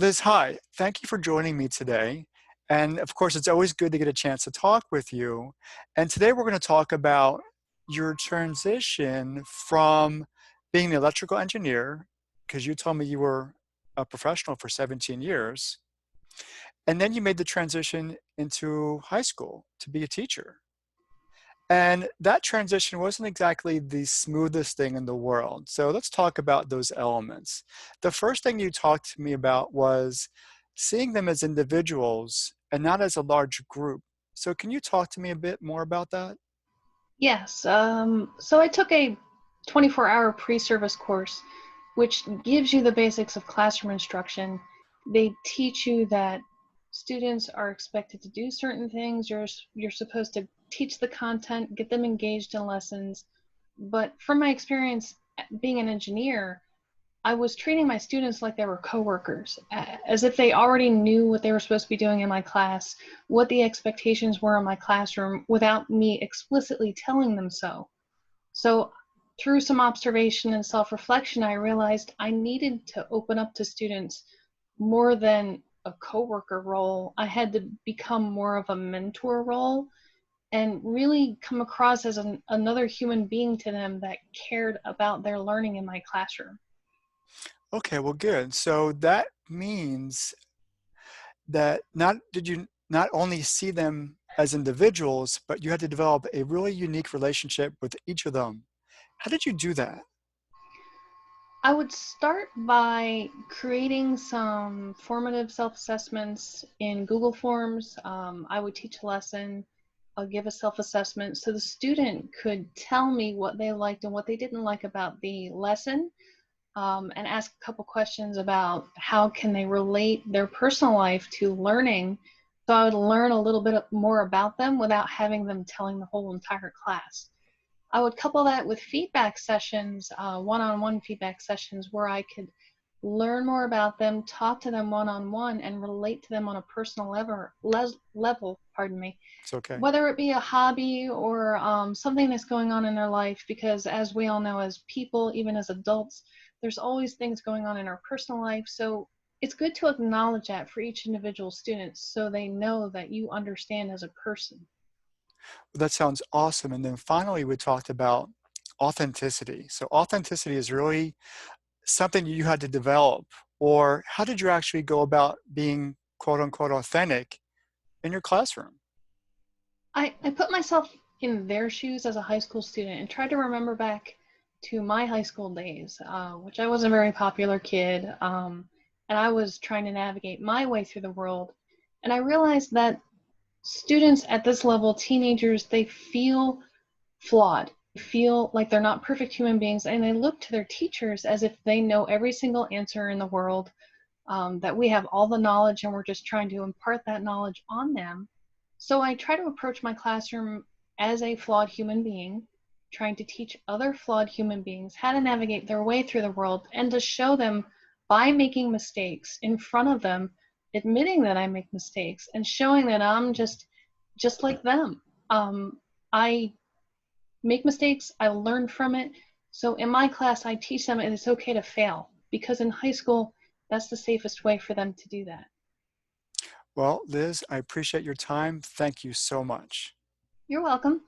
Liz, hi. Thank you for joining me today. And of course, it's always good to get a chance to talk with you. And today we're going to talk about your transition from being an electrical engineer, because you told me you were a professional for 17 years, and then you made the transition into high school to be a teacher. And that transition wasn't exactly the smoothest thing in the world. So let's talk about those elements. The first thing you talked to me about was seeing them as individuals and not as a large group. So can you talk to me a bit more about that? Yes. So I took a 24-hour pre-service course, which gives you the basics of classroom instruction. They teach you that students are expected to do certain things. You're supposed to teach the content, get them engaged in lessons. But from my experience being an engineer, I was treating my students like they were coworkers, as if they already knew what they were supposed to be doing in my class, what the expectations were in my classroom, without me explicitly telling them so. So through some observation and self-reflection, I realized I needed to open up to students more than a coworker role. I had to become more of a mentor role and really come across as another human being to them that cared about their learning in my classroom. Okay, well, good. So that means that not did you not only see them as individuals, but you had to develop a really unique relationship with each of them. How did you do that? I would start by creating some formative self-assessments in Google Forms. I would teach a lesson, I'll give a self-assessment so the student could tell me what they liked and what they didn't like about the lesson, and ask a couple questions about how can they relate their personal life to learning. So I would learn a little bit more about them without having them telling the whole entire class. I would couple that with feedback sessions, one-on-one feedback sessions where I could learn more about them, talk to them one-on-one, and relate to them on a personal level, pardon me, It's okay. whether it be a hobby or something that's going on in their life, because as we all know, as people, even as adults, there's always things going on in our personal life. So it's good to acknowledge that for each individual student so they know that you understand as a person. That sounds awesome. And then finally, we talked about authenticity. So authenticity is really something you had to develop, or how did you actually go about being quote unquote authentic in your classroom? I put myself in their shoes as a high school student and tried to remember back to my high school days, which I was a very popular kid, and I was trying to navigate my way through the world. And I realized that students at this level, teenagers, they feel flawed, feel like they're not perfect human beings, and they look to their teachers as if they know every single answer in the world, that we have all the knowledge and we're just trying to impart that knowledge on them. So I try to approach my classroom as a flawed human being, trying to teach other flawed human beings how to navigate their way through the world and to show them by making mistakes in front of them, admitting that I make mistakes and showing that I'm just like them. I make mistakes, I learn from it. So in my class, I teach them it's okay to fail because in high school, that's the safest way for them to do that. Well, Liz, I appreciate your time. Thank you so much. You're welcome.